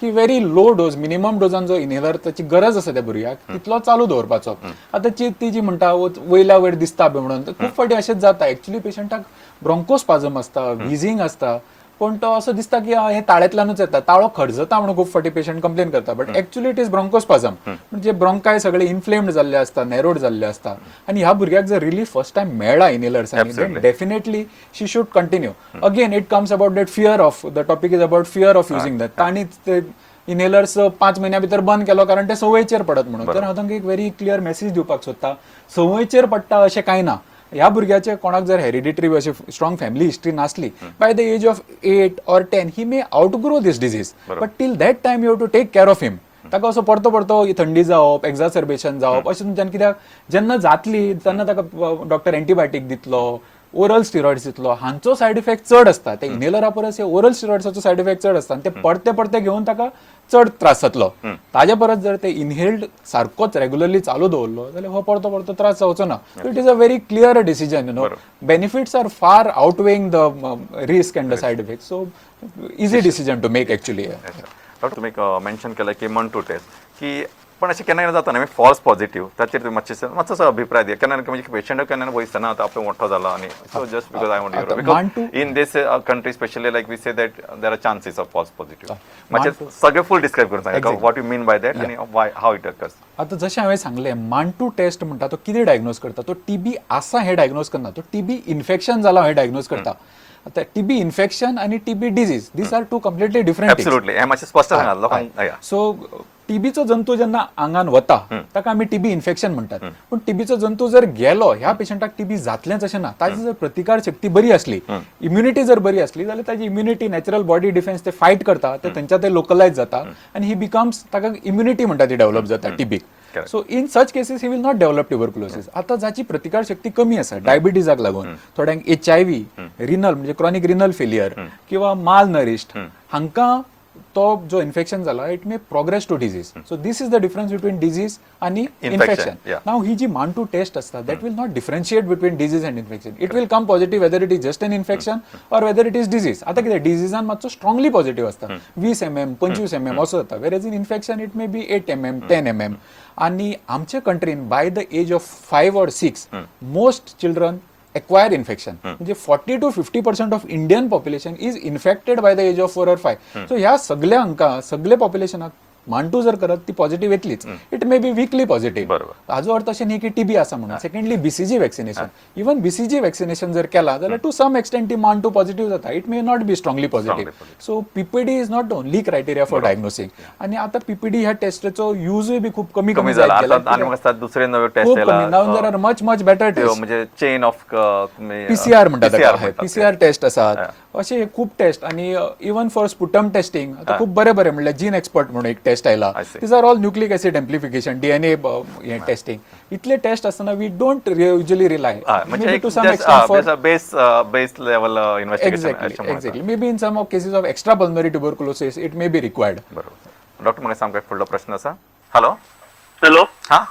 की very low dose minimum डोजान जो inhaler त्याची गरज आसा त्या भुरग्याक तितलो चालू दवरपाचो. आतां ती जी म्हणटा वयल्या वयर दिसता म्हणून खूब फावटी अशेंच जाता एक्चुअली पेशंटाक ब्रोंकोस्पाझम आसता, व्हिजिंग आसता, पण तो असं दिसता की हे ताळ्यातल्यानूच येता, ताळो खडजता म्हणून खूप फावटी पेशंट कंप्लेन करता, बट एक्चुअली इट इज ब्रोंकोस्पाझम. म्हणजे ब्रोंकाय सगळे इन्फ्लेम्ड जाल्ले असता, नॅरोड जाल्ले असता, आणि ह्या भुरग्याक जर रिलीफ फर्स्ट टाइम मेळ्ळा इनहेलर्सांनी then definitely she should continue. Again it comes about that fear of the topic is about fear of using that. तांणीच ते इनहेलर्स 5 महिन्या भितर बंद केलो कारण ते संवयचेर पडत म्हणून. तर हांव तांकां एक व्हेरी क्लियर मेसेज दिवपाक सोदता, संवयचेर पडटा अशें कांय ना. ह्या भुरग्याचे कोणाक जर हेरिडिटरी अशी स्ट्रॉंग फॅमिली हिस्ट्री नासली, by the age of 8 or 10 he may outgrow this disease, but till that time you have to take care of him. ताका असो परतो परतो थंडी जावप, एक्झासर्बेशन जावप अशें तुमच्यान, कित्याक जेन्ना जातली तेन्ना ताका डॉक्टर एंटीबायोटीक दितलो, ओरल स्टिरॉइड्स दितलो, हांचो सायड इफेक्ट चड असता. ते इनहेलरा परस ओरल स्टिरॉइड्साचो सायड इफेक्ट चड असता, आनी ते पडते पडते घेवन ताका चड त्रास जातलो. ताजे परस जर ते इनहेल्ड सारकोच रेग्युलरली चालू दवरलो जाल्यार हो परतो परतो त्रास जावचो ना. It is a very clear decision, you know. Benefits are far outweighing the risk and the side effect, so easy decision to make actually. Doctor तुम्ही मेन्शन केलं की मंटू टेस्ट की पण अशें केन्ना जाता न्ही फॉल्स पॉझिटिव्ह, ताचेर मातसो अभिप्राय दिया. केन्ना म्हणजे पेशंट केन्ना वयस ना आतां आपलो मोठो जाला आनी so just because I want you because in this country specially like we say that there are chances of false positive. मातशें सगळें फूल डिस्क्रायब करून सांगा what you mean by that आनी वाय हाव इट अकर्स. आता जशें हांवें सांगलें, मांटू taste म्हणटा तो कितें डायग्नोज करता, तो टीबी आसा हें डायग्नोज करना, तो टीबी इन्फेक्शन जाला हें डायग्नोज करता. आता टीबी इन्फेक्शन आणि TB disease these are two completely different. Absolutely हे मातशें स्पश्ट सांगात लोकांक. सो टीबीचो जंतू जेन्ना आंगान वता ताका आमी टीबी इन्फेक्शन म्हणटात. पण टीबीचो जंतू जर गेलो, ह्या पेशंटाक टीबी जातलेंच अशें ना. ताजी जर प्रतिकार शक्ती बरी असली, इम्युनिटी जर बरी असली, जाल्यार ताजी इम्युनिटी नॅचरल बॉडी डिफेन्स ते फायट करता, ते तेंच्या ते लोकलायज जाता आनी ही बिकम्स, ताका इम्युनिटी म्हणटा ती डेव्हलप जाता टीबीक. So in such cases he will not develop tuberculosis. आता जाची प्रतिकार शक्ती कमी आसा डायबिटीजाक लागून, थोड्यांक HIV, रिनल म्हणजे क्रॉनिक रिनल फेलियर किंवा माल नरिश्ड, हांकां तो जो इन्फेक्शन जाला it may progress to disease. So this is the difference between disease आणि इन्फेक्शन. नाव ही जी मांटू टेस्ट असता that will not differentiate between disease and infection. It will come positive whether it is just an infection or whether it is disease. आता कितें डिजीजान मातसो strongly positive असता, 20 mm 25 mm असो जाता, whereas in infection it may be 8 mm 10 mm. आणि आमच्या कंट्रीन by the age of 5 or 6 most children acquire infection. म्हणजे 40 to 50% of Indian population is infected by the age of 4 or 5. So ह्या सगळ्या अंका सगळे पॉप्युलेशनाक मांटू जर करत ती पॉझिटिव्ह येतलीच. It may be weekly positive. हाजो अर्थ अशें न्ही की टीबी आसा म्हणून. Secondly BCG vaccination, even BCG vaccination जर केला जाल्यार टू सम एक्सटेंट ती मांटू पॉझिटिव्ह जाता. It may not B strongly positive. So PPD is not only criteria for diagnosing. आणि आता PPD ह्या टेस्टचो यूजय बी खूप कमी जाला. आता दुसरे नवे टेस्ट येयला. Now there are much better test, म्हणजे चेन ऑफ PCR म्हणटात, PCR टेस्ट आसात, अशे खूप टेस्ट. आणि इवन फॉर स्पुटम टेस्टिंग आता खूप बरे म्हणल्यार जीन एक्सपर्ट म्हणून एक टेस्ट आयला. These are all nucleic acid amplification, DNA testing. इतले टेस्ट असताना we don't usually rely to some extent for base level investigation. Exactly. Maybe in some of cases of extra pulmonary tuberculosis it may be required. बरोबर. Doctor म्हाका सामको फुडलो प्रश्न आसा. Hello hello. हा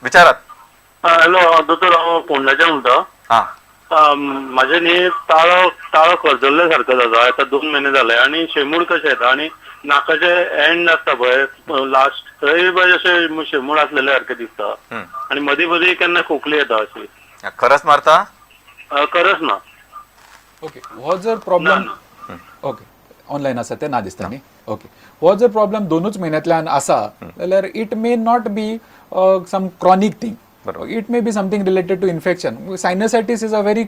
विचारात. हॅलो दोतोर, हांव फोंडाच्यान उलयतां. म्हाजे न्ही ताळो खरजल्ल्या सारको जाता. आता 2 महिने जाले आनी शेमूड कशें येता आनी नाकाचे एंड आसता पळय लास्ट थंय बाय अशें शेमूड आसलेले सारकें दिसता. आनी मदीं मदीं केन्ना खोकली येता अशी. खरच मारता? खरच ना. ओके. हो जर प्रॉब्लेम ओके ऑनलाईन आसा ते ना दिसता न्ही. ओके. हो जर प्रॉब्लेम 2च महिन्यांतल्यान आसा जाल्यार it may not be some chronic thing. It may be something related to infection. Sinusitis is a very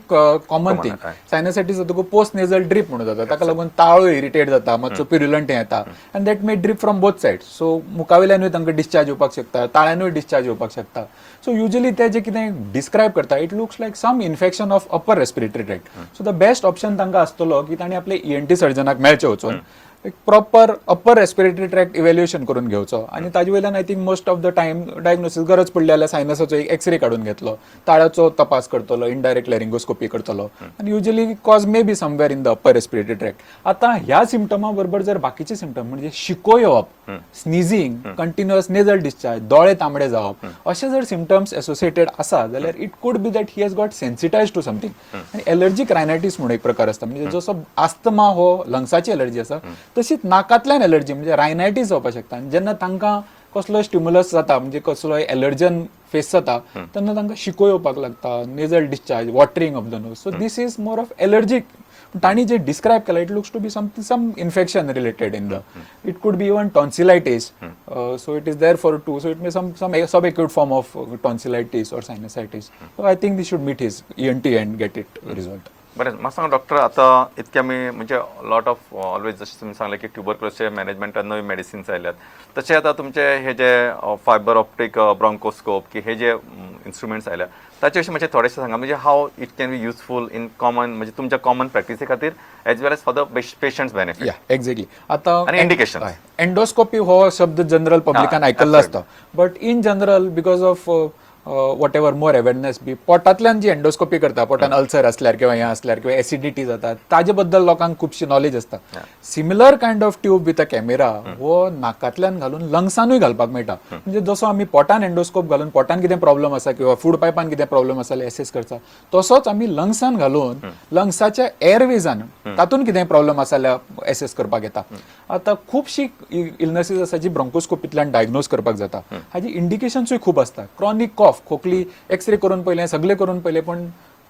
common thing. Sinusitis जाता पोस्ट नेझल ड्रीप म्हणून जाता. ताका लागून ताळो इरिटेट जाता, मातसो प्युरुलंट येता, and that may drip from both sides. So मुखावेल्यानूय तांकां डिस्चार्ज येवपाक शकता, ताळ्यानूय डिस्चार्ज येवपाक शकता. सो युजली ते जे कितें डिस्क्रायब करता it looks like some infection of upper respiratory tract. So the best option तांकां आसतलो की तांणी आपले ENT सर्जनाक मेळचे वचून एक प्रॉपर अपर रेस्पिरेटरी ट्रॅक्ट इव्हॅल्युएशन करून घेवचो. आणि ताजे वयल्यान I think most of the time diagnosis गरज पडली जाल्यार सायनसाचो एक एक्सरे काडून घेतलो, ताळ्याचो तपास करतलो, इनडायरेक्ट लॅरिंगोस्कोपी करतलो, आनी usually cause may be somewhere in the upper respiratory tract. आता ह्या सिम्टमा बरोबर जर बाकीचे सिम्टम म्हणजे शिको येवप, स्निझिंग, कंटिन्युअस नेझल डिस्चार्ज, दोळे तांबडे जावप, असे जर सिम्टम्स एसोसिएटेड आसा जाल्यार it could be that he has got sensitise to something. आनी एलर्जीक रायनायटीस म्हणून एक प्रकार आसता, म्हणजे जसो आस्थमा हो लंग्साची एलर्जी आसा तशीच नाकातल्यान एलर्जी म्हणजे रायनायटीस जावपाक शकता आनी जेन्ना तांकां कसलोय स्टिम्युलस जाता म्हणजे कसलोय एलर्जन फेस जाता तेन्ना तांकां शिको येवपाक लागता, nasal discharge, watering of the nose. So this is more of allergic. तांणी जे डिस्क्रायब केला it looks to be some infection related in the it could be even tonsillitis. So it is there for two. So it may some sub acute form of tonsillitis or sinusitis. So I think this should meet his ENT and get it resolved. बरें, म्हाका सांगा doctor, आता इतके आमी म्हणजे lot of always जशें तुमी सांगलें की ट्युबरक्लोसिसचे मॅनेजमेंटात नवी मेडिसिन्स आयल्यात, तशें आता तुमचे हे जे फायबर ऑप्टीक ब्रॉन्कोस्कोप की हे जे इन्स्ट्रुमेंट्स आयल्या ताचे विशीं मातशें थोडेशें सांगा, म्हणजे how it can be useful in common म्हणजे तुमच्या कॉमन प्रॅक्टिसे खातीर as well as for the patients benefit. Yeah exactly. आता आणि इंडिकेशन एंडोस्कोपी हो शब्द जनरल पब्लिकान आयकल्लो आसता, but in general because of whatever more awareness बी पोटांतल्यान जी एंडोस्कोपी करता, पोटान अल्सर असल्यार किंवा हें असल्यार किंवा एसिडिटी जाता ताजे बद्दल लोकांक खुबशी नॉलेज आसता. Similar kind of tube with a camera हो नाकातल्यान घालून लंग्सानूय घालपाक मेळटा. म्हणजे जसो आमी पोटान एंडोस्कोप घालून पोटान कितें प्रॉब्लम आसा किंवा फूड पायपान कितें प्रॉब्लम आसा एसेस करता, तसोच आमी लंग्सान घालून लंग्साच्या एअरवेजान तातूंत कितें प्रॉब्लम आसा जाल्यार एसेस करपाक येता. आतां खुबशी इलनेसीस आसा जी ब्रोंकोस्कोपींतल्यान डायग्नोज करपाक जाता. हाजी इंडिकेशन्सूय खूब आसता. क्रॉनिक कॉफ, खोकली एक्सरे करून पयलें, सगळें करून पयलें, पण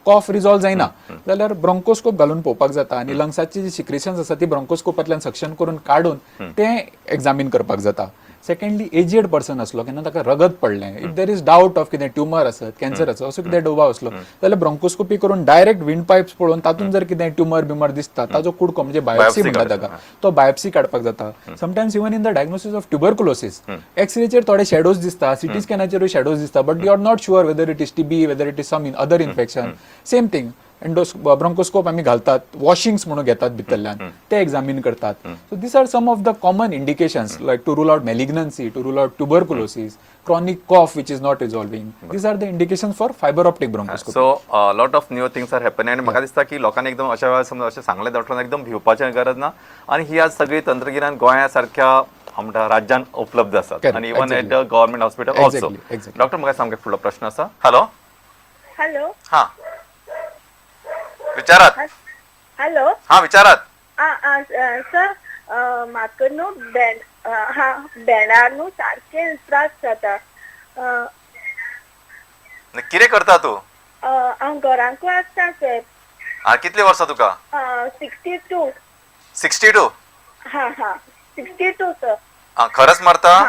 कॉफ रिजॉल्व जायना जाल्यार ब्रोंकोस्कोप घालून पळोवपाक जाता आनी लंग्साची जी सिक्रेशन्स आसा ती ब्रोंकोस्कोपांतल्यान सक्शन करून काडून तें एक्झामीन करपाक जाता. सेकंडली एजेड पर्सन असलो केन्ना ताका रगत पडलें, if there is doubt of कितें ट्युमर आसत, कॅन्सर आसत, असो कितें दुबाव असलो जाल्यार ब्रोंकोस्कोपी करून डायरेक्ट विंड पायप्स पळोवन तातूंत जर कितें ट्युमर बिमर दिसता ताजो कुडको म्हणजे बायोप्सी म्हणटा ताका, तो बायोप्सी काडपाक जाता. Sometimes even in the diagnosis of tuberculosis एक्सरेचेर थोडे शेडोज दिसता, सिटी स्कॅनाचेरूय शेडोज दिसता, but you are not sure whether it is TB, whether it is some other infection. Same thing bronchoscope आमी घालतात, वॉशिंग्स म्हणून घेतात भितरल्यान, ते एक्झामीन करतात. So these are some of the common indications like to rule out malignancy, to rule out tuberculosis, chronic cough which is not resolving. These are the indications for fiber optic bronchoscopy. So lot of new things are happening आणि म्हाका दिसता की लोकांनी एकदम अशा वेळा समजा अशें सांगलें डॉक्टरान एकदम भिवपाची गरज ना. आणि ही आज सगळी तंत्रगिन्यान गोंया सारख्या आमच्या राज्यान उपलब्ध आसात आणि even at the government hospital also. Doctor म्हाका सामके फुडलो प्रश्न आसा. Hello hello. हा विचारात. हॅलो. हा विचारात. सर म्हाका न्हू बेणार न्हू सारखे त्रास जाता. कितें करता तूं? हांव घरांकूय आसता सर. कितली वर्सां तुका? 62. 62? हा 62 सर. खरंच मारता?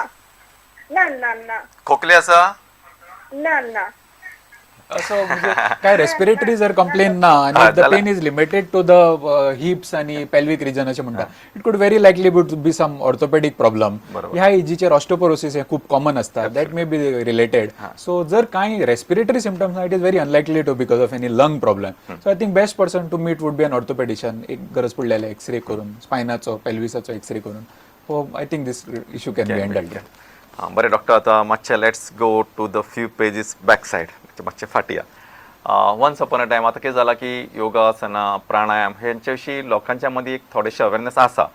ना ना ना. खोकली आसा? ना ना. असं म्हणजे काय रेस्पिरेटरी जर कंप्लेन ना आणि the pain is limited to the hips आणि पेल्विक रिजन अशें म्हणटा, it could very likely be some orthopaedic problem. ह्या एजीचेर ऑस्टोपोरोसिस हे खूप कॉमन असता, that may be related. So जर काही रेस्पिरेटरी सिम्पटम्स ना, it is very unlikely to because of any lung problem. So I think best person to meet would be an orthopaedician. एक गरज पडलेले एक्सरे करून स्पायनाचो, पेल्विसाचो एक्सरे करून. So I think this issue can be handled. बरें doctor, आता मातशें let's go to the few pages back side, मातशें फाटया. वन्स अपॉन अ टायम आता कितें जाला की योगासना, प्राणायाम हेंच्या विशीं लोकांच्या मदीं एक थोडेशें अवेरनेस आसा,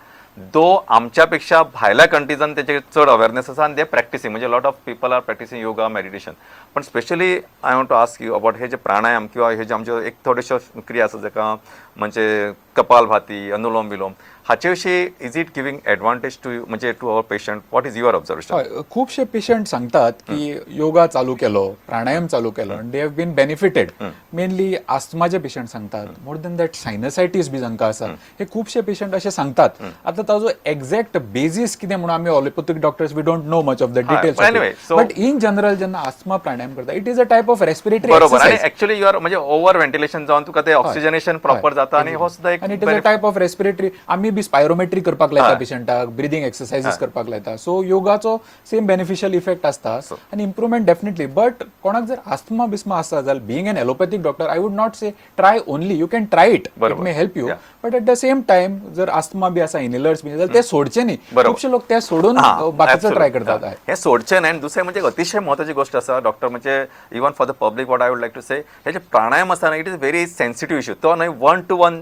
दो आमच्या पेक्षा भायल्या कंट्रीजान तेचेर चड अवेरनेस आसा आणि ते प्रॅक्टिसींग म्हणजे lot of people are practising yoga, meditation. पण specially I want to ask you about हे जे प्राणायाम किंवा हे जे आमच्यो एक थोड्योश्यो क्रिया आसा जाका म्हणजे कपालभाती, अनुलोम विलोम, हाचे विशीं is it giving advantage to म्हणजे to our patient? What is your observation? खूपशे पेशंट सांगतात की योगा चालू केलो, प्राणायाम चालू केलो, they have been benefited. Mainly आस्थमाचे पेशंट सांगतात. मोर दॅन दॅट सायनसायटीस बी जांकां आसा हे खूपशे पेशंट असे सांगतात. आता ताजो एक्झॅक्ट बेजीस कितें म्हणून आमी allopathic doctors we don't know much of the details, but in general जेन्ना आस्थमा प्राणायाम करता it is a type of respiratory बरोबर. आणि ऍक्च्युअली युअर म्हणजे ओव्हर व्हेंटिलेशन जावन तुका ते ऑक्सिजनेशन प्रॉपर जाता आणि हो सुद्धा एक आणि it is a type of respiratory. आमी बी स्पायरोमेट्री करपाक लायता पेशंटाक, ब्रिदींग एक्सरसाइजीस करपाक लायता. सो योगाचो सेम बेनिफिशियल इफेक्ट आसता आणि इम्प्रुवमेंट डेफिनेटली. बट कोणाक जर आस्थमा बिस्मा आसा जाल्यार being an allopathic doctor I would not say try only. You can try it, it may help you, but at the same time जर asthma बी आसा, इनहेलर्स बी जाल्यार ते सोडचे न्ही. खुबशे लोक ते सोडून बाकीचं ट्राय करतात. हे सोडचे नाही. दुसरे म्हणजे अतिशय महत्वाची गोष्ट आसा डॉक्टर, म्हणजे even for the public what I would like to say, हे जे प्राणायाम आसा ना, it is very sensitive issue. तो न्हय 1-to-1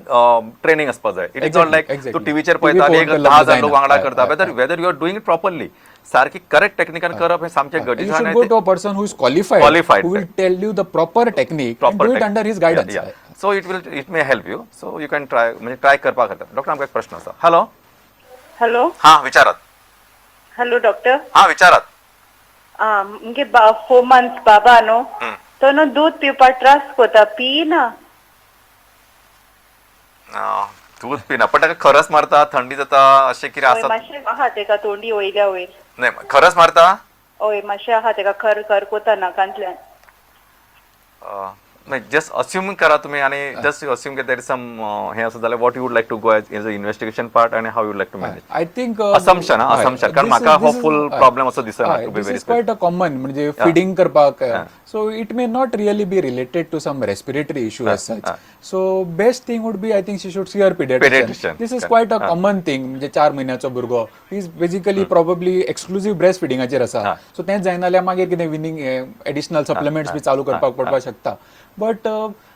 ट्रेनिंग आसपाक जाय. इट इज नॉट लायक तू टीव्हीचेर पळयता 10,000 लोक वांगडा करता, whether you are doing it properly, सारखी करेक्ट टेक्निकान करप हे सामकें गरजेचें. You should go to a person who is qualified, who will tell you the proper technique and do it under his guidance. So it may help you. So you can try, म्हणजे try करपाक जाता. Doctor आमकां एक प्रश्न आसा. Hello hello हा विचारात. Hello doctor हा विचारात. म्हणजे 4 months बाबा न्हू तो न्हू दूध पिवपाक त्रास कोता पिना. दूध पिना पण ताका खरंच मारता थंडी जाता अशें कितें हय आसा? मातशें आहा तेका तोंडी वयल्या वयर. नाही खरंच मारता? हय मातशें आहा तेका खर खर कोता नाकांतल्यान. जस्ट अस्युम करा तुम्ही आणि जस्ट अस्युम की देर इज सम हे असं जाल्यार what you would like to go as a investigation part आणि how you like to manage. I think assumption कारण म्हाका होपफुल प्रॉब्लेम असो दिसना to be this very is quite a common म्हणजे feeding करपाक so it may not really be related to some respiratory issue as such. So best thing would be I think she should see her pediatrician. This is quite a common thing म्हणजे 4 महिन्याचो भुरगो is basically probably exclusive breast फिडिंगाचेर आसा. So तेंच जायना जाल्यार मागीर कितें विनिंग एडिशनल सप्लिमेंट्स बी चालू करपाक पडपाक शकता. बट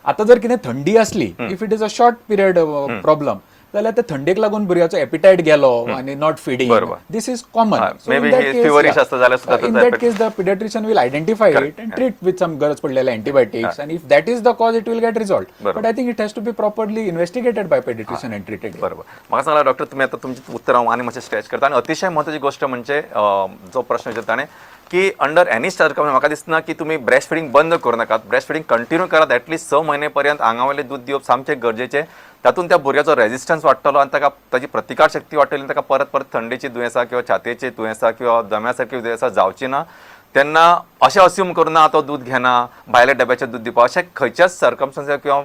आता जर कितें थंडी असली if it is a short period problem जाल्यार त्या थंडेक लागून भुरग्याचो एपिटायट गेलो आणि not feeding this is common. maybe he is feverish असता जाल्यार सुद्धा in that case the pediatrician will identify it and treat with some गरज पडलेल्या antibiotics and if that is the cause it will get resolve. But I think it has to be properly investigated by pediatrician and treated. बरोबर. म्हाका सांगला doctor तुम्ही आता तुमचे उत्तर हांव आनी मातशें स्ट्रेच करता आणि अतिशय महत्वाची गोष्ट म्हणजे जो प्रश्न विचारता ताणें की अंडर एनी सर्कम म्हाका दिसना की तुम्ही ब्रेस्ट फिडिंग बंद करू नाकात. ब्रेस्ट फिडिंग कंटिन्यू करात एटलीस्ट 6 महिने पर्यंत आंगावयलें दूध दिवप सामकें गरजेचें. तातूंत त्या भुरग्याचो रेजिस्टन्स वाडटलो आनी ताका ताची प्रतिकार शक्ती वाडटली आनी ताका परत परत थंडेची दुयेंसां किंवा छातयेची दुयेंसां किंवा दम्या सारकी दुयेंसां जावची ना. तेन्ना अशें अस्यूम करुना तो दूध घेना भायल्या डब्याचें दूध दिवपाक अशें खंयच्याच सर्कमस्टन्साक किंवा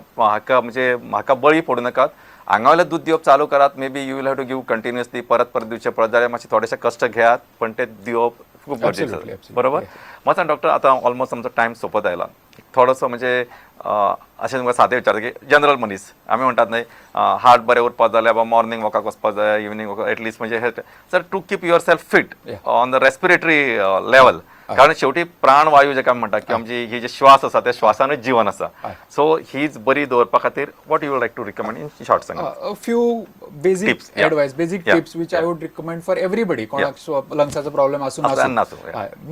म्हाका बळी पडूं नाकात. आंगावयलें दूध दिवप चालू करात. Maybe you will have to give continuously परत परत दिवचें पडत जाल्यार मातशे थोडेशे कश्ट घेयात पण ते दिवप खूप गरजेचं. बरोबर. म्हाका डॉक्टर आता ऑलमोस्ट आमचो टायम सोंपत आयला. थोडोसो म्हणजे अशें तुमकां सादें विचारता की जनरल मनीस आमी म्हणटात न्हय हार्ट बरें उरपाक जाय जाल्यार मॉर्निंग वॉकाक वचपाक जाय इवनिंग वॉक एटलीस्ट म्हणजे sir to keep yourself fit on the respiratory level. कारण शेवटी प्राणवायू जे आमी म्हणटात की आमची ही जे श्वास आसा त्या श्वासानूच जीवन आसा. सो हीच बरी दवरपा खातीर what you would like to recommend in short सांगा. A few basic advice, basic tips which I would recommend for everybody. कोणाक लंग्साचो प्रॉब्लेम आसूं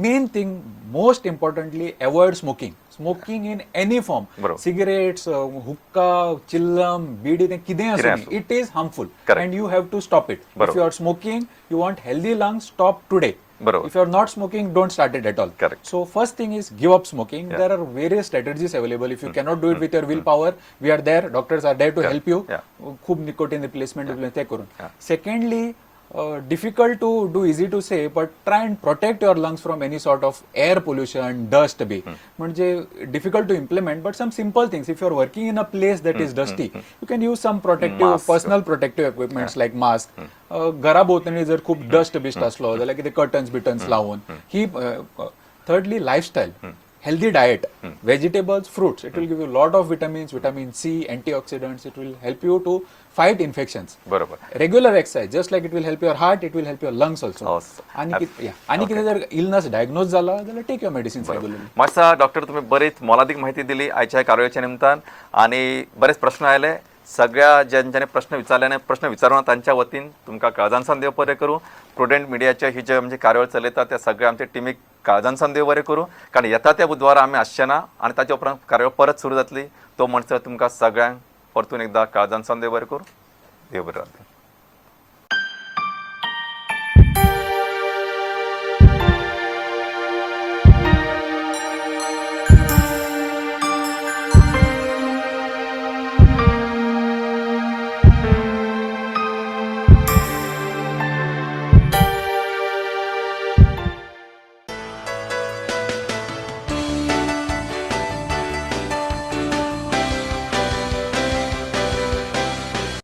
main thing most importantly avoid smoking. Smoking in any form, cigarettes, हुक्का, चिल्लम, बीडी तें कितें आसूं it is harmful and you have to stop it. If you are smoking you want healthy lungs stop today. If you are not smoking, don't start it at all. Correct. So first thing is give up smoking. There are various strategies available. If you cannot do it with your willpower, we are there. Doctors are there to help you. खूप nicotine replacement ते करून. Secondly, difficult to do, easy to say, but try and protect your lungs from any sort of air pollution, dust be. म्हणजे difficult to implement, but some simple things. If you are working in a place that is dusty, you can use some protective, personal protective equipments like mask. घरा भोवतणी जर खूप dust beast असलो जाल्यार कितें curtains बिटन्स लावून ही. thirdly, lifestyle. Healthy diet, vegetables, fruits. It will give you a lot of vitamins, vitamin C, antioxidants. It will help you to fight infections. बरोबर. Regular exercise, just like it will help your heart, it will help your lungs also. आणि कितें जर illness diagnose जाला जाल्यार take your medicines regularly. मातसा doctor तुम्ही बरीच मोलादीक माहिती दिली आयच्या कार्यावळीच्या निमतान आणि बरेच प्रश्न आयले. सगळ्या ज्यांच्यानी प्रश्न विचारले आणि प्रश्न विचारून तांच्या वतीन तुमकां काळजांसान देव बरें करूं. प्रुडंट मिडियाचे ही जे म्हणजे कार्यावळ चलयता त्या सगळ्या आमच्या टिमीक काळजांसान देव बरें करूं. कारण येता त्या बुधवार आमी आसचे ना आनी ताचे उपरांत कार्यावळ परत सुरू जातली. तो म्हणसर तुमकां सगळ्यांक परतून एकदां काळजांसान देव बरें करूं. देव बरें रावतले.